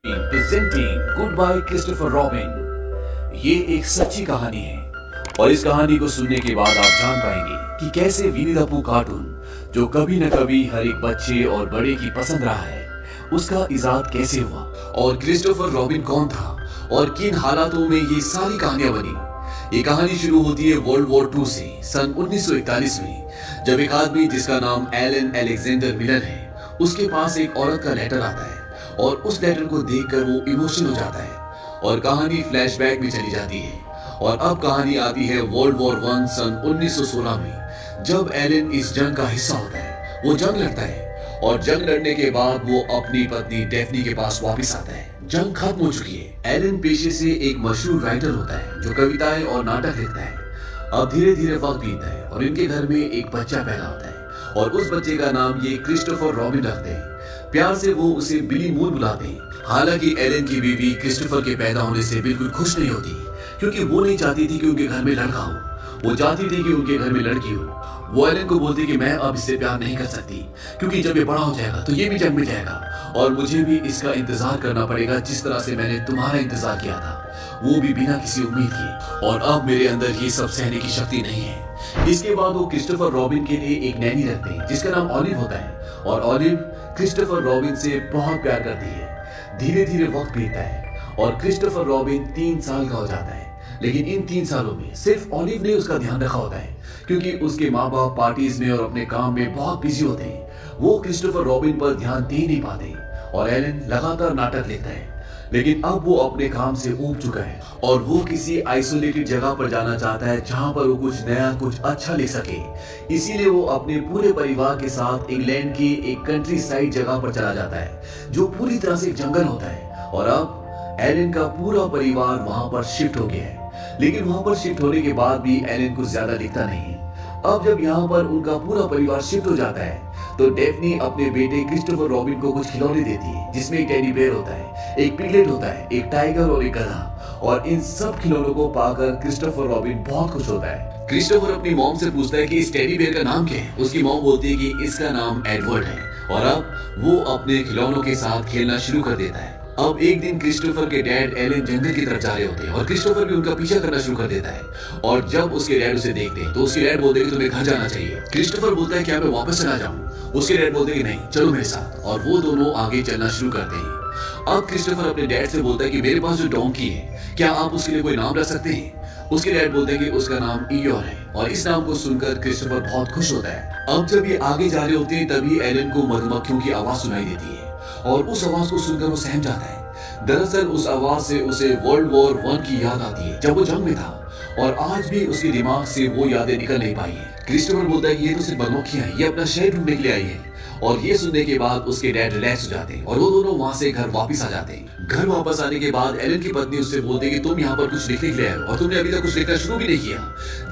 Presenting good bye Christopher robin. ये एक सच्ची कहानी है और इस कहानी को सुनने के बाद आप जान पाएंगे कि कैसे विनी द पूह कार्टून, जो कभी न कभी हर एक बच्चे और बड़े की पसंद रहा है, उसका इजाद कैसे हुआ और क्रिस्टोफर रॉबिन कौन था और किन हालातों में ये सारी कहानियां बनी। ये कहानी शुरू होती है वर्ल्ड वॉर 2 से सन 1941 में, जब एक आदमी जिसका नाम एलन अलेक्जेंडर मिलर है, उसके पास एक औरत का लेटर आता है और उस लेटर को देखकर वो इमोशनल हो जाता है और कहानी फ्लैशबैक में चली जाती है। और अब कहानी आती है वर्ल्ड वॉर 1 सन 1916 में, जब एलन इस जंग का हिस्सा होता है। वो जंग लड़ता है और जंग लड़ने के बाद वो अपनी पत्नी डेफनी के पास वापस आता है। जंग खत्म हो चुकी है। एलन पेशे से एक मशहूर राइटर होता है जो कविताएं और नाटक लिखता है। अब धीरे धीरे वक्त बीतता है और इनके घर में एक बच्चा पैदा होता है और उस बच्चे का नाम ये क्रिस्टोफर रॉबिन रखते हैं। प्यार से वो उसे बिली मून बुलाते हैं। हालांकि एलन की बीवी क्रिस्टोफर के पैदा होने से बिल्कुल खुश नहीं होती, क्योंकि वो नहीं चाहती थी कि उनके घर में लड़का हो। वो चाहती थी कि उनके घर में लड़की हो। वो एलन को बोलती कि मैं अब इससे प्यार नहीं कर सकती, क्योंकि जब ये बड़ा हो जाएगा तो ये भी जंग में जाएगा और मुझे भी इसका इंतजार करना पड़ेगा, जिस तरह से मैंने तुम्हारा इंतजार किया था, वो भी बिना किसी उम्मीद के। और अब मेरे अंदर ये सब सहने की शक्ति नहीं है। इसके बाद वो क्रिस्टोफर रॉबिन के लिए एक नैनी रखते हैं जिसका नाम ऑलिव होता है और ऑलिव क्रिस्टोफर रॉबिन से बहुत प्यार करती है। धीरे धीरे वक्त बीतता है और क्रिस्टोफर रॉबिन 3 साल का हो जाता है, लेकिन इन 3 सालों में सिर्फ ऑलिव ने उसका ध्यान रखा होता है, क्योंकि उसके माँ बाप पार्टीज में और अपने काम में बहुत बिजी होते हैं। वो क्रिस्टोफर रॉबिन पर ध्यान दे नहीं पाते और एलन लगातार नाटक लिखता है। लेकिन अब वो अपने काम से ऊब चुका है और वो किसी आइसोलेटेड जगह पर जाना चाहता है जहां पर वो कुछ नया, कुछ अच्छा लिख सके। इसीलिए वो अपने पूरे परिवार के साथ इंग्लैंड की एक कंट्री साइड जगह पर चला जाता है, जो पूरी तरह से जंगल होता है। और अब एलन का पूरा परिवार वहां पर शिफ्ट हो गया है। लेकिन वहां पर शिफ्ट होने के बाद भी एलन कुछ ज्यादा लिखता नहीं है। अब जब यहाँ पर उनका पूरा परिवार शिफ्ट हो जाता है तो डेफनी अपने बेटे क्रिस्टोफर रॉबिन को कुछ खिलौने देती है, जिसमें एक टेडी बेयर होता है, एक पिगलेट होता है, एक टाइगर और एक गधा। और इन सब खिलौनों को पाकर क्रिस्टोफर रॉबिन बहुत खुश होता है। क्रिस्टोफर अपनी मॉम से पूछता है कि इस टेडी बेयर का नाम क्या है। उसकी मॉम बोलती है कि इसका नाम एडवर्ड है। और अब वो अपने खिलौनों के साथ खेलना शुरू कर देता है। अब एक दिन क्रिस्टोफर के डैड एलन जंगल की तरफ जा रहे होते हैं और क्रिस्टोफर भी उनका पीछा करना शुरू कर देता है। और जब उसके डैड उसे देखते हैं तो उसके डैड बोलते हैं कि तुम्हें घर जाना चाहिए। क्रिस्टोफर बोलता है क्या मैं वापस चला जाऊं? उसके डैड बोलते हैं कि नहीं, चलो मेरे साथ। और वो दोनों आगे चलना शुरू करते हैं। अब क्रिस्टोफर अपने डैड से बोलता है कि मेरे पास जो डोंकी है, क्या आप उसके लिए कोई नाम रख सकते हैं? उसके डैड बोलते हैं कि उसका नाम ईयोर है। और इस नाम को सुनकर क्रिस्टोफर बहुत खुश होता है। अब जब ये आगे जा रहे होते हैं तभी एलन को मधुमक्खियों की आवाज सुनाई देती है और उस आवाज को सुनकर वो सहम जाता है। दरअसल उस आवाज से उसे वर्ल्ड वॉर 1 की याद आती है, जब वो जंग में था, और आज भी उसके दिमाग से वो यादें निकल नहीं पाई है। क्रिस्टोफर बोलता है कि ये तो सिर्फ मधुमक्खियां हैं, ये अपना शहर ढूंढने के लिए आई है। और ये सुनने के बाद उसके डैड रिलैक्स हो जाते हैं और वो दोनों वहां से घर वापस आ जाते हैं। घर वापस आने के बाद एलन की पत्नी उससे बोलती है कि तुम यहाँ पर कुछ लिखने के लिए आए हो और तुमने अभी तक कुछ लिखना शुरू भी नहीं किया।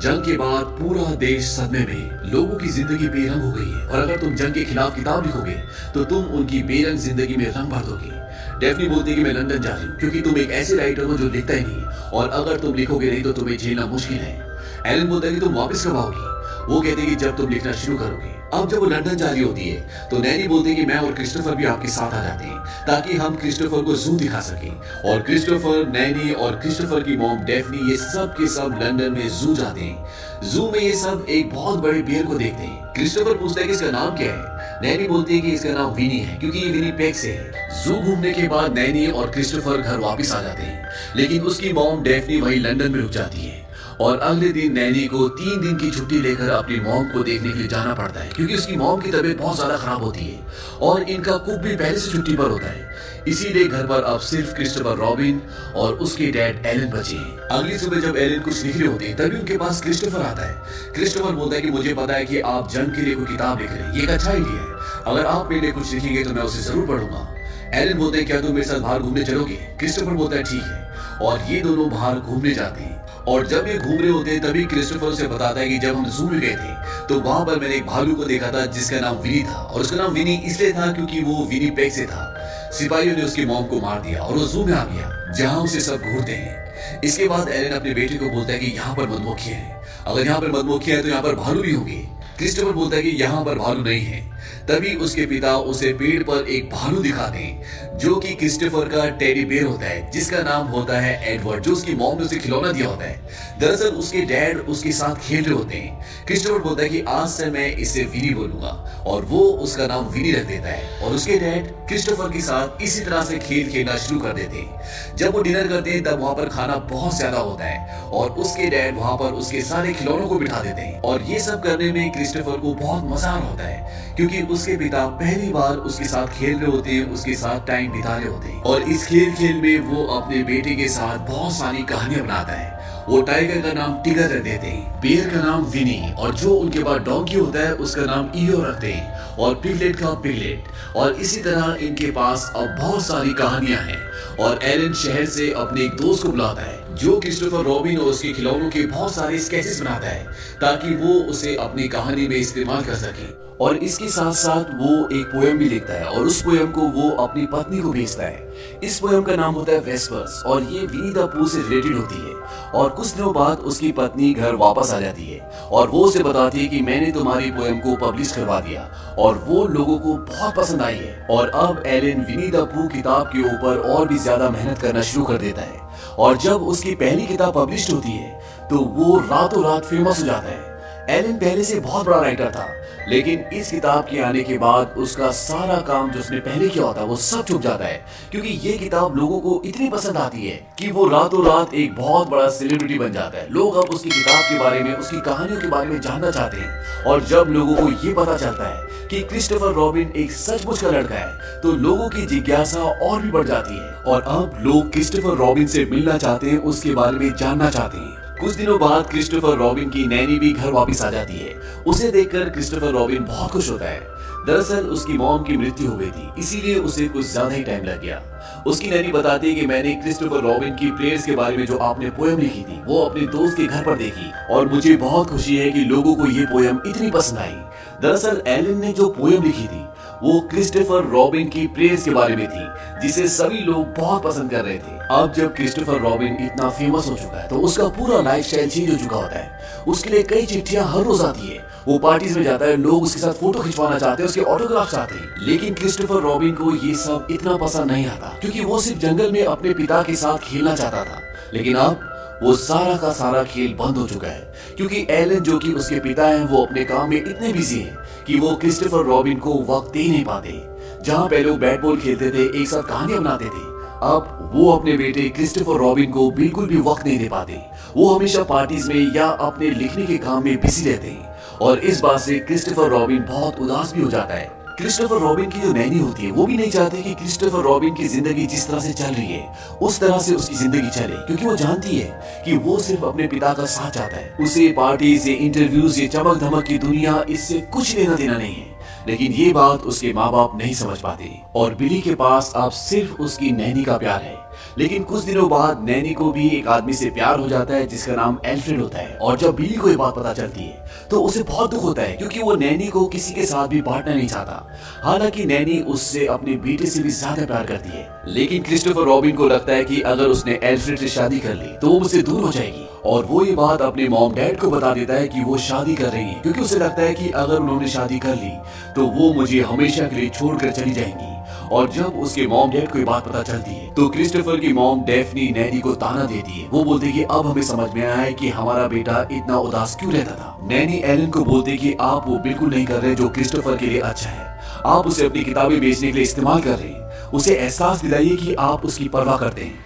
जंग के बाद पूरा देश सदमे में, लोगों की जिंदगी बेरंग हो गई है और अगर तुम जंग के खिलाफ किताब लिखोगे तो तुम उनकी बेरंग जिंदगी में रंग भर दोगे। डेफनी बोलती है कि मैं लंदन जा रही हूँ, क्योंकि तुम एक ऐसे राइटर हो जो लिखता ही नहीं, और अगर तुम लिखोगे नहीं तो तुम्हें झेलना मुश्किल है। एलन बोलता है कि तुम वापस कब आओगी? वो कहते हैं कि जब तुम लिखना शुरू करोगे। अब जब वो लंदन जा रही होती है तो नैनी बोलती है कि मैं और क्रिस्टोफर भी आपके साथ आ जाते हैं, ताकि हम क्रिस्टोफर को जू दिखा सकें। और क्रिस्टोफर, नैनी और क्रिस्टोफर की मॉम डेफनी, ये सब के सब लंदन में जू जाते हैं। जू में ये सब एक बहुत बड़े बेर को देखते हैं। क्रिस्टोफर पूछता है कि इसका नाम क्या है। नैनी बोलती है कि इसका नाम विनी है, क्योंकि ये विनीपेग से है। जू घूमने के बाद नैनी और क्रिस्टोफर घर वापस आ जाते हैं, लेकिन उसकी मॉम डेफनी वहीं लंदन में रुक जाती है। और अगले दिन नैनी को 3 दिन की छुट्टी लेकर अपनी मॉम को देखने के लिए जाना पड़ता है, क्योंकि उसकी मॉम की तबीयत बहुत ज्यादा खराब होती है और इनका कुक भी पहले से छुट्टी पर होता है। इसीलिए घर पर अब सिर्फ क्रिस्टोफर रॉबिन और उसके डैड एलन बचे हैं। अगली सुबह जब एलन कुछ लिख रहे होते हैं तभी उनके पास क्रिस्टोफर आता है। क्रिस्टोफर बोलता है कि मुझे पता है कि आप जंग के लिए कोई किताब लिख रहे हैं, ये एक अच्छा आइडिया है। अगर आप मेरे लिए कुछ लिखेंगे तो मैं उसे जरूर पढ़ूंगा। एलन बोलते हैं क्या तुम मेरे साथ बाहर घूमने चलोगे? क्रिस्टोफर बोलता है ठीक है। और ये दोनों बाहर घूमने जाते हैं। और जब ये घूम रहे होते हैं तभी क्रिस्टोफर से बताता है कि जब हम जू में गए थे तो वहां पर मैंने एक भालू को देखा था जिसका नाम विनी था, और उसका नाम विनी इसलिए था क्योंकि वो विनीपेग से था। सिपाहियों ने उसकी मॉम को मार दिया और वो जू में आ गया, जहां उसे सब घूरते हैं। इसके बाद एलन अपने बेटे को बोलता है कि यहाँ पर मधुमक्खियां हैं, अगर यहाँ पर मधुमक्खियां हैं तो यहाँ पर भालू भी होंगे। क्रिस्टोफर बोलता है कि यहाँ पर भालू नहीं है, तभी उसके पिता उसे पेड़ पर एक भालू दिखाते हैं जो कि क्रिस्टोफर का टेडी बेयर होता है, जिसका नाम होता है एडवर्ड, जो उसकी मॉम ने उसे खिलौना दिया होता है। दरअसल उसके डैड उसके साथ खेल रहे होते हैं। क्रिस्टोफर बोलता है कि आज से मैं इसे विनी बोलूंगा, और वो उसका नाम विनी रख देता है। और उसके डैड क्रिस्टोफर के साथ इसी तरह से खेल खेलना शुरू कर देते हैं। जब वो डिनर करते हैं तब वहां पर खाना बहुत ज्यादा होता है और उसके डैड वहां पर उसके सारे खिलौनों को बिठा देते हैं। और ये सब करने में क्रिस्टोफर को बहुत मजा आ रहा होता है क्योंकि उसके पिता पहली बार उसके साथ खेल रहे होते हैं, उसके साथ टाइम बिता रहे होते हैं। और इस खेल में वो अपने बेटे के साथ बहुत सारी कहानियां बनाता है। वो टाइगर का नाम टिगर रख देते हैं, बेयर का नाम विनी, और जो उनके पास डॉगी होता है उसका नाम ईयो रखते हैं, और पिगलेट का पिगलेट। और इसी तरह इनके पास अब बहुत सारी कहानियां हैं। और एलन शहर से अपने एक दोस्त को बुलाता है जो क्रिस्टोफर रॉबिन और उसके खिलौनों के बहुत सारे स्केचेस बनाता है ताकि वो उसे अपनी कहानी में इस्तेमाल कर सके। और इसके साथ साथ वो एक पोयम भी लिखता है और उस पोयम को वो अपनी पत्नी को भेजता है। इस पोयम का नाम होता है वेस्पर्स और ये विनी द पूह से रिलेटेड होती है। और कुछ दिनों बाद उसकी पत्नी घर वापस आ जाती है और वो उसे बताती है कि मैंने तुम्हारी पोयम को पब्लिश करवा दिया और वो लोगों को बहुत पसंद आई है। और अब एलन विनी द पूह किताब के ऊपर और भी ज्यादा मेहनत करना शुरू कर देता है। और जब उसकी पहली किताब पब्लिश होती है तो वो रातों रात फेमस हो जाता है। एलन पहले से बहुत बड़ा राइटर था, लेकिन इस किताब के आने के बाद उसका सारा काम जो उसने पहले किया होता है वो सब छुप जाता है क्योंकि ये किताब लोगों को इतनी पसंद आती है कि वो रातों रात एक बहुत बड़ा सेलिब्रिटी बन जाता है। लोग अब उसकी किताब के बारे में, उसकी कहानियों के बारे में जानना चाहते हैं। और जब लोगों को ये पता चलता है कि क्रिस्टोफर रॉबिन एक सचमुच का लड़का है तो लोगों की जिज्ञासा और भी बढ़ जाती है और अब लोग क्रिस्टोफर रॉबिन से मिलना चाहते हैं, उसके बारे में जानना चाहते हैं। कुछ दिनों बाद क्रिस्टोफर रॉबिन की नैनी भी घर वापस आ जाती है। उसे देखकर क्रिस्टोफर रॉबिन बहुत खुश होता है। दरअसल उसकी मॉम की मृत्यु हो गई थी, इसीलिए उसे कुछ ज्यादा ही टाइम लग गया। उसकी नैनी बताती है कि मैंने क्रिस्टोफर रॉबिन की प्रेयर्स के बारे में जो आपने पोयम लिखी थी वो अपने दोस्त के घर पर देखी और मुझे बहुत खुशी है कि लोगों को ये पोयम इतनी पसंद आई। दरअसल एलन ने जो पोयम लिखी थी वो क्रिस्टोफर रॉबिन की प्रेयर्स के बारे में थी जिसे सभी लोग बहुत पसंद कर रहे थे। अब जब क्रिस्टोफर रॉबिन इतना फेमस हो चुका है तो उसका पूरा लाइफस्टाइल चेंज हो चुका होता है। उसके लिए कई चिट्ठियां हर रोज आती है, वो पार्टीज में जाता है, लोग उसके साथ फोटो खिंचवाना चाहते हैं, उसके ऑटोग्राफ चाहते हैं। लेकिन क्रिस्टोफर रॉबिन को ये सब इतना पसंद नहीं आता क्योंकि वो सिर्फ जंगल में अपने पिता के साथ खेलना चाहता था। लेकिन अब वो सारा का सारा खेल बंद हो चुका है क्योंकि एलन जो कि उसके पिता हैं वो अपने काम में इतने बिजी हैं कि वो क्रिस्टोफर रॉबिन को वक्त दे नहीं पाते। जहां पहले वो बैट बॉल खेलते थे, एक साथ कहानियां बनाते थे, अब वो अपने बेटे क्रिस्टोफर रॉबिन को बिल्कुल भी वक्त नहीं दे पाते। वो हमेशा पार्टीज में या अपने लिखने के काम में बिजी रहते हैं और इस बात से क्रिस्टोफर रॉबिन बहुत उदास भी हो जाता है। क्रिस्टोफर रॉबिन की जो नैनी होती है वो भी नहीं चाहती कि क्रिस्टोफर रॉबिन की जिंदगी जिस तरह से चल रही है उस तरह से उसकी जिंदगी चले क्योंकि वो जानती है कि वो सिर्फ अपने पिता का साथ चाहता है। उसे पार्टीज, ये इंटरव्यूज, ये चमक धमक की दुनिया, इससे कुछ लेना देना नहीं है। लेकिन ये बात उसके माँ बाप नहीं समझ पाते और बिली के पास अब सिर्फ उसकी नैनी का प्यार है। लेकिन कुछ दिनों बाद नैनी को भी एक आदमी से प्यार हो जाता है जिसका नाम एल्फ्रेड होता है। और जब बिली को ये बात पता चलती है तो उसे बहुत दुख होता है क्योंकि वो नैनी को किसी के साथ भी बांटना नहीं चाहता। हालांकि नैनी उससे अपने बेटे से भी ज्यादा प्यार करती है। लेकिन क्रिस्टोफर रॉबिन को लगता है कि अगर उसने एल्फ्रेड से शादी कर ली तो वो मुझसे दूर हो जाएगी और वो ये बात अपने मॉम डैड को बता देता है कि वो शादी कर रही है क्योंकि उसे लगता है कि अगर उन्होंने शादी कर ली तो वो मुझे हमेशा के लिए छोड़कर चली जाएंगी। और जब उसके मॉम डैड को ये बात पता चलती है तो क्रिस्टोफर की मॉम डेफनी नैनी को ताना देती है। वो बोलती है कि अब हमें समझ में आया है कि हमारा बेटा इतना उदास क्यों रहता था। नैनी एलन को बोलती है कि आप वो बिल्कुल नहीं कर रहे जो क्रिस्टोफर के लिए अच्छा है, आप उसे अपनी किताबें बेचने के लिए इस्तेमाल कर रहे हैं। उसे एहसास दिलाइए कि आप उसकी परवाह करते हैं।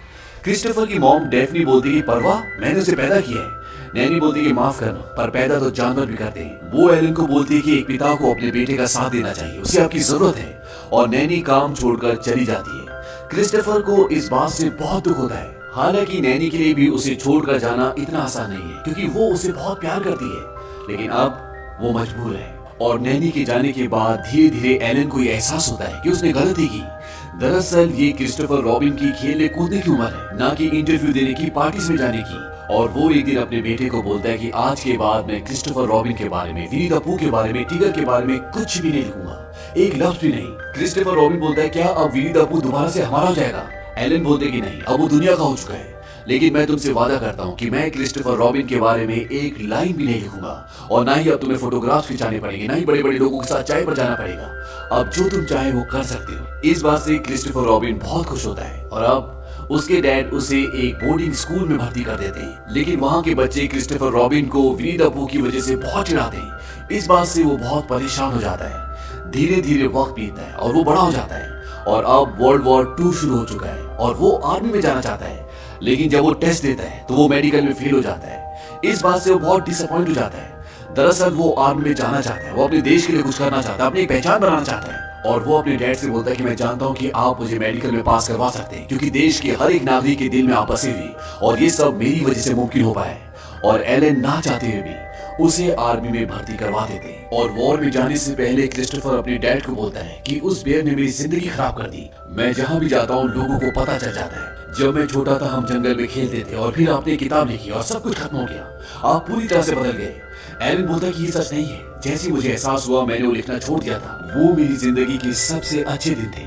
क्रिस्टोफर की मॉम डेफनी बोलती है परवाह, मैंने उसे पैदा किया है। नैनी बोलती है कि माफ करना, पर पैदा तो जानवर भी करते हैं। वो एलन को बोलती है कि एक पिता को अपने बेटे का साथ देना चाहिए, उसे आपकी जरूरत है। और नैनी काम छोड़कर चली जाती है। क्रिस्टोफर को इस बात से बहुत दुख होता है। हालांकि नैनी के लिए भी उसे छोड़कर जाना इतना आसान नहीं है क्योंकि वो उसे बहुत प्यार करती है। लेकिन अब वो मजबूर है और नैनी के जाने के बाद धीरे धीरे एलन को ये एहसास होता है कि उसने गलती की। दरअसल ये क्रिस्टोफर रॉबिन की खेलने कूदने की उम्र है, ना कि इंटरव्यू देने की, पार्टीज में जाने की। और वो एक दिन अपने बेटे को बोलता है कि आज के बाद मैं क्रिस्टोफर रॉबिन के बारे में, विनी द पूह के बारे में, टिगर के बारे में कुछ भी नहीं लिखूंगा, एक लफ्ज भी नहीं। क्रिस्टोफर रॉबिन बोलता है क्या अब विनी द पूह दोबारा से हमारा हो जाएगा? एलन बोलते कि नहीं, अब वो दुनिया का हो चुका है। लेकिन मैं तुमसे वादा करता हूँ कि मैं क्रिस्टोफर रॉबिन के बारे में एक लाइन भी नहीं लिखूंगा और ना ही अब तुम्हें फोटोग्राफ्स खिंचाने पड़ेंगे, ना ही बड़े बड़े लोगों के साथ चाय पर जाना पड़ेगा। अब जो तुम चाहे वो कर सकते हो। इस बात से क्रिस्टोफर रॉबिन बहुत खुश होता है और अब उसके डैड उसे एक बोर्डिंग स्कूल में भर्ती कर देते हैं। लेकिन वहाँ के बच्चे क्रिस्टोफर रॉबिन को विनी द पूह की वजह से बहुत चिढ़ाते हैं। इस बात से वो बहुत परेशान हो जाता है। धीरे धीरे वक्त बीतता है और वो बड़ा हो जाता है और अब वर्ल्ड वॉर 2 शुरू हो चुका है और वो आर्मी में जाना चाहता है। लेकिन जब वो टेस्ट देता है तो वो मेडिकल में फेल हो जाता है। इस बात से वो बहुत डिसअपॉइंट हो जाता है। दरअसल वो आर्मी में जाना चाहता है, वो अपने देश के लिए कुछ करना चाहता है, अपनी एक पहचान बनाना चाहता है। और वो अपने डैड से बोलता है कि मैं जानता हूँ कि आप मुझे मेडिकल में पास करवा सकते हैं, क्योंकि देश के हर एक नागरिक के दिल में आप बसे हुए और ये सब मेरी वजह से मुमकिन हो पाया है। और एलन ना चाहते हुए भी उसे आर्मी में भर्ती करवा देते हैं। और वॉर में जाने से पहले क्रिस्टोफर अपने डैड को बोलता है कि उस बेर ने मेरी जिंदगी खराब कर दी। मैं जहाँ भी जाता हूँ लोगों को पता चल जाता है। जब मैं छोटा था हम जंगल में खेलते थे और फिर आपने किताब लिखी और सब कुछ खत्म हो गया। आप पूरी तरह से बदल गए। एलन बोलता कि ये सच नहीं है। जैसे मुझे एहसास हुआ मैंने वो लिखना छोड़ दिया था। वो मेरी जिंदगी के सबसे अच्छे दिन थे।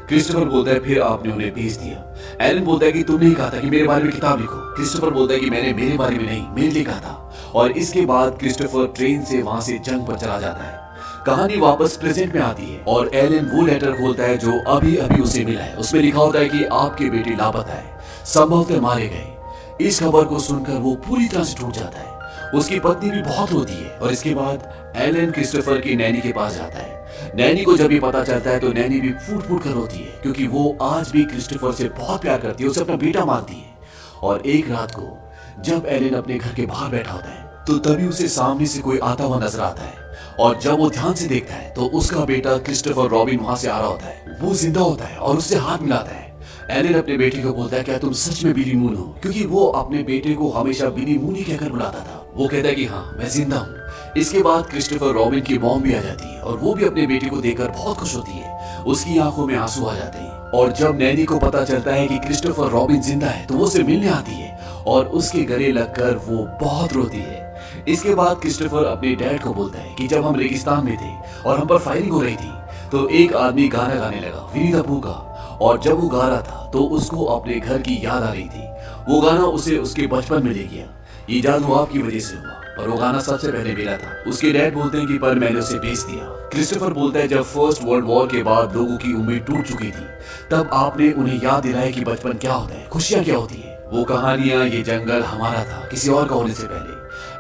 क्रिस्टोफर बोलता है फिर आपने उन्हें भेज दिया। एलन बोलता है कि तुमने ही कहा था कि मेरे बारे में किताब लिखो। क्रिस्टोफर बोलता है कि मैंने मेरे बारे में नहीं, मेरे लिए कहा था। और इसके बाद क्रिस्टोफर ट्रेन से वहां से जंग पर चला जाता है। कहानी वापस प्रेजेंट में आती है और एलन वो लेटर खोलता है जो अभी अभी उसे मिला है। उसमें लिखा होता है कि आपके बेटे लापता है, संभवतः मारे गए। इस खबर को सुनकर वो पूरी तरह से टूट जाता है। उसकी पत्नी भी बहुत रोती है और इसके बाद एलन क्रिस्टोफर की नैनी के पास जाता है। नैनी को जब ये पता चलता है तो नैनी भी फूट फूट कर रोती है, क्योंकि वो आज भी क्रिस्टोफर से बहुत प्यार करती है, उसे अपना बेटा मानती है। और एक रात को जब एलन अपने घर के बाहर बैठा होता है तो तभी उसे सामने से कोई आता हुआ नजर आता है। और जब वो ध्यान से देखता है तो उसका बेटा क्रिस्टोफर रॉबिन वहां से आ रहा होता है। वो जिंदा होता है और उससे हाथ मिलाता है। एलन अपने बेटे को बोलता है क्या तुम सच में बिली मून हो, क्योंकि वो अपने बेटे को हमेशा बिली मून ही कहकर बुलाता था। वो कहता है कि हाँ मैं जिंदा हूँ। इसके बाद क्रिस्टोफर रॉबिन की मॉम भी आ जाती है और वो भी अपने बेटे को देखकर बहुत खुश होती है। उसकी आंखों में आंसू आ जाते हैं। और जब नैनी को पता चलता है कि क्रिस्टोफर रॉबिन जिंदा है तो वो उसे मिलने आती है और उसके गले लगकर वो बहुत रोती है। इसके बाद क्रिस्टोफर अपने डैड को बोलता है कि जब हम रेगिस्तान में थे और हम पर फायरिंग हो रही थी तो एक आदमी गाना गाने लगा विनी द पूह का। और जब वो गा रहा था तो उसको अपने घर की याद आ रही थी। वो गाना उसे उसके बचपन में ले गया। ये जादू आपकी वजह से हुआ और वो गाना सबसे पहले मिला था। उसके डैड बोलते हैं कि पर मैंने उसे बेच दिया। क्रिस्टोफर बोलता है जब फर्स्ट वर्ल्ड वॉर के बाद लोगों की उम्मीद टूट चुकी थी तब आपने उन्हें याद दिलाया कि बचपन क्या होता है, खुशियां क्या होती है। वो कहानियां, ये जंगल हमारा था किसी और का होने से पहले।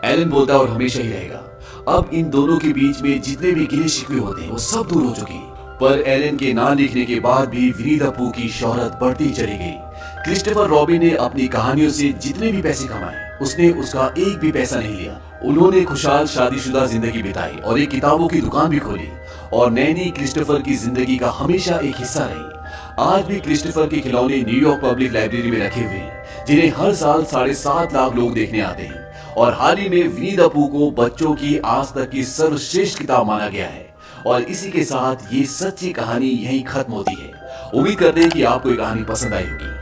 एलन बोलता है और हमेशा ही रहेगा। अब इन दोनों के बीच में जितने भी गिले शिकवे होते हैं वो सब दूर हो चुके हैं। पर एलन के ना लिखने के बाद भी विनी द पूह की शोहरत बढ़ती चली गई। क्रिस्टोफर रॉबिन ने अपनी कहानियों से जितने भी पैसे कमाए उसने उसका एक भी पैसा नहीं लिया। उन्होंने खुशहाल शादीशुदा जिंदगी बिताई और एक किताबों की दुकान भी खोली। और नैनी क्रिस्टोफर की जिंदगी का हमेशा एक हिस्सा रही। आज भी क्रिस्टोफर के खिलौने न्यूयॉर्क पब्लिक लाइब्रेरी में रखे हुए हैं, जिन्हें हर साल 7.5 लाख लोग देखने आते हैं। और हाल ही में विनी द पूह को बच्चों की आज तक की सर्वश्रेष्ठ किताब माना गया है। और इसी के साथ ये सच्ची कहानी यहीं खत्म होती है। उम्मीद करते हैं कि आपको ये कहानी पसंद आई होगी।